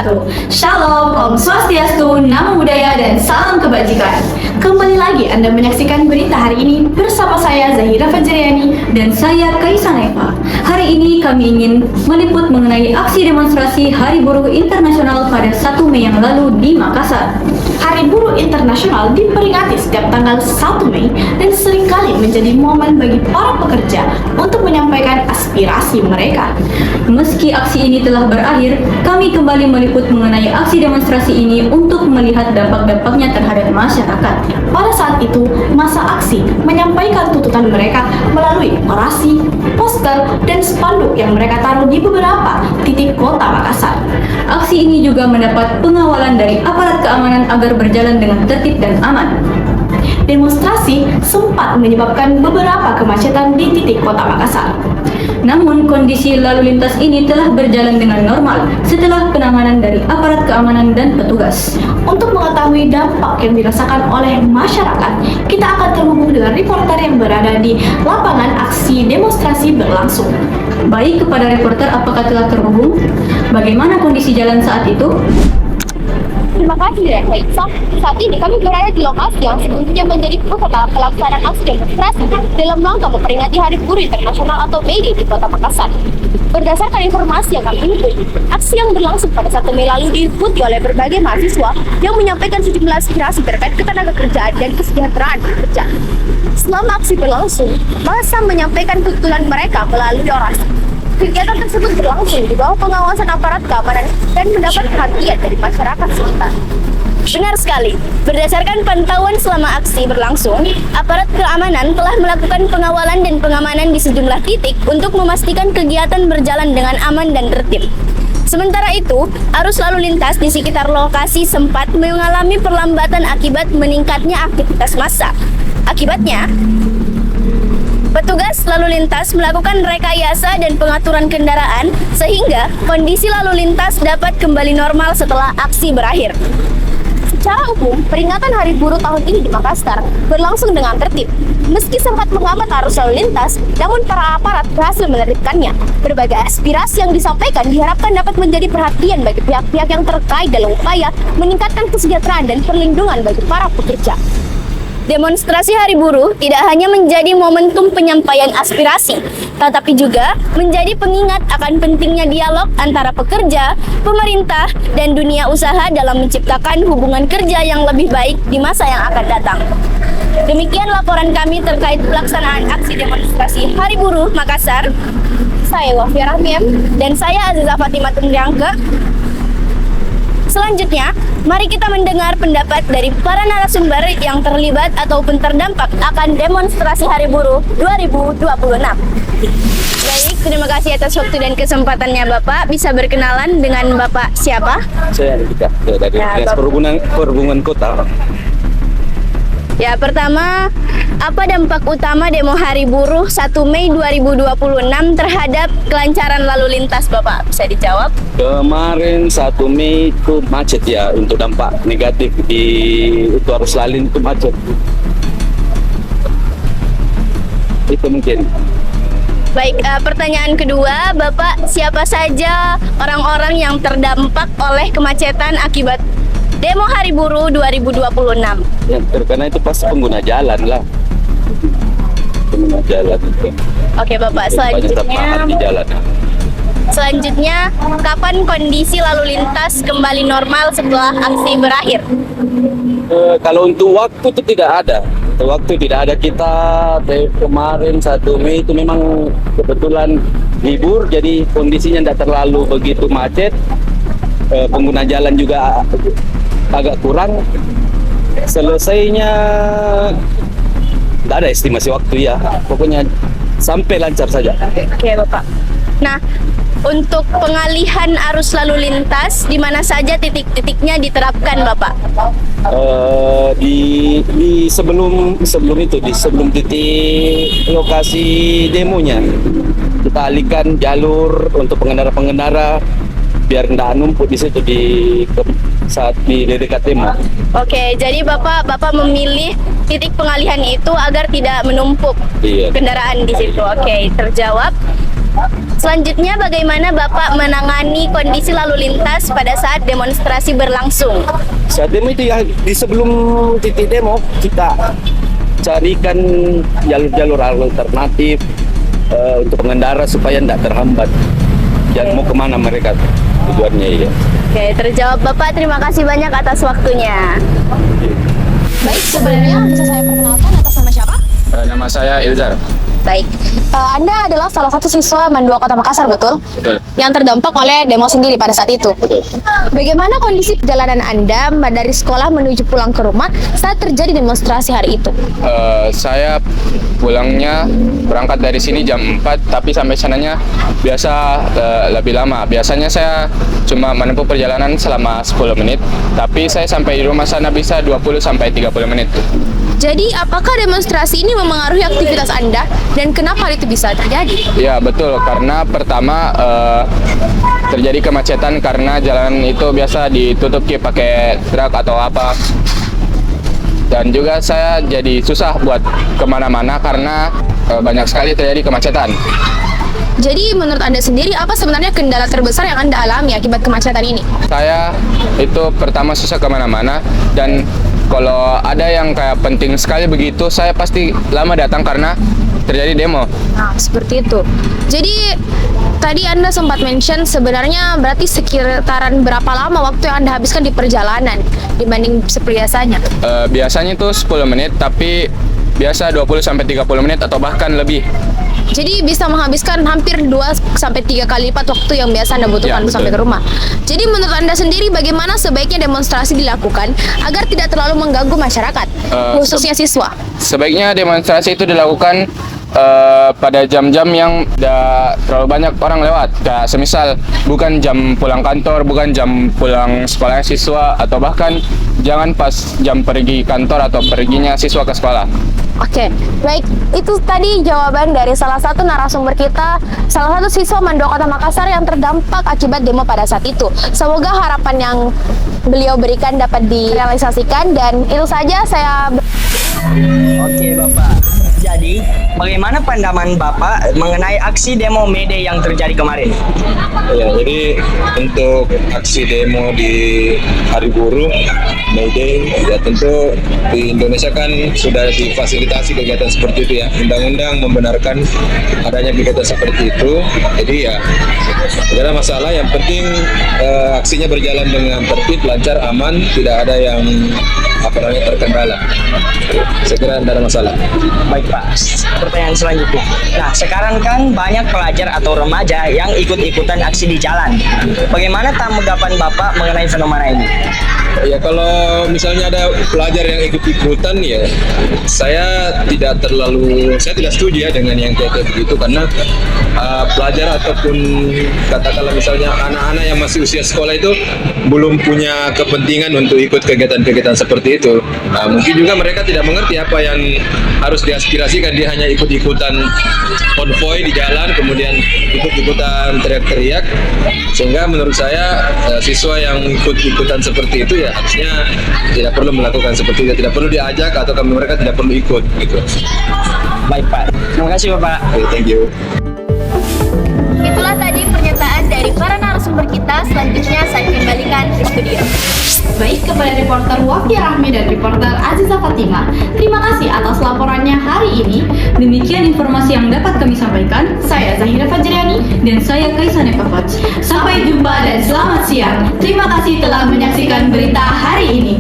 wabarakatuh. Shalom, Om Swastiastu, Namo Buddhaya, dan salam kebajikan. Kembali lagi Anda menyaksikan berita hari ini bersama saya Zahira Fajriani dan saya Kaisa Neva. Hari ini kami ingin meliput mengenai aksi demonstrasi Hari Buruh Internasional pada 1 Mei yang lalu di Makassar. Hari Buruh Internasional diperingati setiap tanggal 1 Mei dan seringkali menjadi momen bagi para pekerja untuk menyampaikan aspirasi mereka. Meski aksi ini telah berakhir, kami kembali meliput mengenai aksi demonstrasi ini untuk melihat dampak-dampaknya terhadap masyarakat. Pada saat itu, masa aksi menyampaikan tuntutan mereka melalui orasi, poster, dan spanduk yang mereka taruh di beberapa titik kota Makassar. Aksi ini juga mendapat pengawalan dari aparat keamanan agar berjalan dengan tertib dan aman. Demonstrasi sempat menyebabkan beberapa kemacetan di titik kota Makassar. Namun, kondisi lalu lintas ini telah berjalan dengan normal setelah penanganan dari aparat keamanan dan petugas. Untuk mengetahui dampak yang dirasakan oleh masyarakat, kita akan terhubung dengan reporter yang berada di lapangan aksi demonstrasi berlangsung. Baik, kepada reporter, apakah telah terhubung? Bagaimana kondisi jalan saat itu? Terima kasih ya, Kaisa. Saat ini kami berada di lokasi yang sebelumnya menjadi pusat pelaksanaan aksi demonstrasi dalam rangka memperingati Hari Buruh Internasional atau May Day di Kota Makassar. Berdasarkan informasi yang kami himpun, aksi yang berlangsung pada 1 Mei lalu diikuti oleh berbagai mahasiswa yang menyampaikan sejumlah aspirasi terkait ketenagakerjaan dan kesejahteraan pekerja. Selama aksi berlangsung, massa menyampaikan tuntutan mereka melalui orasi. Kegiatan tersebut berlangsung di bawah pengawasan aparat keamanan dan mendapat perhatian dari masyarakat sekitar. Benar sekali, berdasarkan pantauan selama aksi berlangsung, aparat keamanan telah melakukan pengawalan dan pengamanan di sejumlah titik untuk memastikan kegiatan berjalan dengan aman dan tertib. Sementara itu, arus lalu lintas di sekitar lokasi sempat mengalami perlambatan akibat meningkatnya aktivitas massa. Akibatnya, petugas lalu lintas melakukan rekayasa dan pengaturan kendaraan sehingga kondisi lalu lintas dapat kembali normal setelah aksi berakhir. Secara umum, peringatan Hari Buruh tahun ini di Makassar berlangsung dengan tertib. Meski sempat menghambat arus lalu lintas, namun para aparat berhasil menertibkannya. Berbagai aspirasi yang disampaikan diharapkan dapat menjadi perhatian bagi pihak-pihak yang terkait dalam upaya meningkatkan kesejahteraan dan perlindungan bagi para pekerja. Demonstrasi Hari Buruh tidak hanya menjadi momentum penyampaian aspirasi, tetapi juga menjadi pengingat akan pentingnya dialog antara pekerja, pemerintah, dan dunia usaha dalam menciptakan hubungan kerja yang lebih baik di masa yang akan datang. Demikian laporan kami terkait pelaksanaan aksi demonstrasi Hari Buruh Makassar. Saya Wafia Rahmiem dan saya Aziza Fatimah Tumriangke. Selanjutnya, mari kita mendengar pendapat dari para narasumber yang terlibat ataupun terdampak akan demonstrasi Hari Buruh 2026. Baik, terima kasih atas waktu dan kesempatannya Bapak. Bisa berkenalan dengan Bapak siapa? Saya Andika dari Dinas Perhubungan Kota. Ya, pertama, apa dampak utama demo Hari Buruh 1 Mei 2026 terhadap kelancaran lalu lintas, Bapak? Bisa dijawab? Kemarin 1 Mei itu macet ya, untuk dampak negatif di itu arus lalu itu macet. Itu mungkin. Baik, pertanyaan kedua, Bapak, siapa saja orang-orang yang terdampak oleh kemacetan akibat demo Hari Buruh 2026? Ya, karena itu pas pengguna jalan lah. Pengguna jalan itu. Oke, Bapak, selanjutnya. Di jalan. Selanjutnya, kapan kondisi lalu lintas kembali normal setelah aksi berakhir? Kalau untuk waktu itu tidak ada. Untuk waktu tidak ada, kita dari kemarin 1 Mei itu memang kebetulan libur, jadi kondisinya tidak terlalu begitu macet. Pengguna jalan juga agak kurang. Selesainya tidak ada estimasi waktu ya. Pokoknya sampai lancar saja. Oke, Bapak. Nah, untuk pengalihan arus lalu lintas, di mana saja titik-titiknya diterapkan, Bapak? Di sebelum titik lokasi demonya, kita alihkan jalur untuk pengendara-pengendara biar tidak numpuk di situ saat di dekat demo. Oke, jadi Bapak memilih titik pengalihan itu agar tidak menumpuk kendaraan di situ. Oke, terjawab. Selanjutnya, bagaimana Bapak menangani kondisi lalu lintas pada saat demonstrasi berlangsung? Saat demo itu ya di sebelum titik demo kita carikan jalur-jalur alternatif untuk pengendara supaya tidak terhambat. Jangan mau kemana mereka tujuannya ya. Oke, terjawab Bapak. Terima kasih banyak atas waktunya. Baik, sebenarnya bisa saya perkenalkan atas nama siapa? Nama saya Ilzar. Baik, Anda adalah salah satu siswa Mandua Kota Makassar, betul? Betul. Yang terdampak oleh demo sendiri pada saat itu. Betul. Bagaimana kondisi perjalanan Anda dari sekolah menuju pulang ke rumah saat terjadi demonstrasi hari itu? Saya pulangnya berangkat dari sini jam 4, tapi sampai sananya biasa lebih lama. Biasanya saya cuma menempuh perjalanan selama 10 menit, tapi saya sampai di rumah sana bisa 20 sampai 30 menit. Jadi, apakah demonstrasi ini memengaruhi aktivitas Anda dan kenapa hal itu bisa terjadi? Ya betul, karena pertama terjadi kemacetan karena jalan itu biasa ditutup pakai truk atau apa. Dan juga saya jadi susah buat kemana-mana karena banyak sekali terjadi kemacetan. Jadi, menurut Anda sendiri, apa sebenarnya kendala terbesar yang Anda alami akibat kemacetan ini? Saya itu pertama susah kemana-mana, dan kalau ada yang kayak penting sekali begitu, saya pasti lama datang karena terjadi demo. Nah, seperti itu. Jadi, tadi Anda sempat mention sebenarnya berarti sekitaran berapa lama waktu yang Anda habiskan di perjalanan dibanding seperti biasanya? Biasanya itu 10 menit, tapi biasa 20-30 menit atau bahkan lebih. Jadi bisa menghabiskan hampir 2-3 kali lipat waktu yang biasa Anda butuhkan Ya, betul. sampai ke rumah. Jadi menurut Anda sendiri bagaimana sebaiknya demonstrasi dilakukan agar tidak terlalu mengganggu masyarakat, khususnya siswa? Sebaiknya demonstrasi itu dilakukan pada jam-jam yang tidak terlalu banyak orang lewat. Kayak semisal bukan jam pulang kantor, bukan jam pulang sekolah siswa, atau bahkan jangan pas jam pergi kantor atau perginya siswa ke sekolah. Oke, baik. Itu tadi jawaban dari salah satu narasumber kita, salah satu siswa Mandua Kota Makassar yang terdampak akibat demo pada saat itu. Semoga harapan yang beliau berikan dapat direalisasikan, dan itu saja saya. Oke Bapak, jadi bagaimana pandangan Bapak mengenai aksi demo May Day yang terjadi kemarin? Ya, jadi untuk aksi demo di Hari Buruh May Day, ya tentu di Indonesia kan sudah difasilitasi kegiatan seperti itu ya. Undang-undang membenarkan adanya kegiatan seperti itu. Jadi ya tidak ada masalah. Yang penting aksinya berjalan dengan tertib, lancar, aman, tidak ada yang terkendala. Saya kira tidak ada masalah. Baik Pak, pertanyaan selanjutnya. Nah, sekarang kan banyak pelajar atau remaja yang ikut-ikutan aksi di jalan. Bagaimana tanggapan Bapak mengenai fenomena ini? Ya kalau misalnya ada pelajar yang ikut-ikutan ya saya tidak setuju ya dengan yang kayak begitu, karena pelajar ataupun katakanlah misalnya anak-anak yang masih usia sekolah itu belum punya kepentingan untuk ikut kegiatan-kegiatan seperti itu. Mungkin juga mereka tidak mengerti apa yang harus diaspirasikan, dia hanya ikut-ikutan konvoy di jalan, kemudian ikut-ikutan teriak-teriak, sehingga menurut saya siswa yang ikut-ikutan seperti itu ya harusnya tidak perlu melakukan seperti itu, tidak perlu diajak atau mereka tidak perlu ikut gitu. Baik Pak, terima kasih Bapak. Okay, thank you. Itulah tadi pernyataan dari para narasumber kita. Selanjutnya saya kembalikan ke studio. Baik, kepada reporter Wafia Rahmi dan reporter Aziza Fatima, terima kasih atas laporannya hari ini. Demikian informasi yang dapat kami sampaikan. Saya Zahira Fajriani dan saya Kaisa Nepapaj. Sampai jumpa dan selamat siang. Terima kasih telah menyaksikan berita hari ini.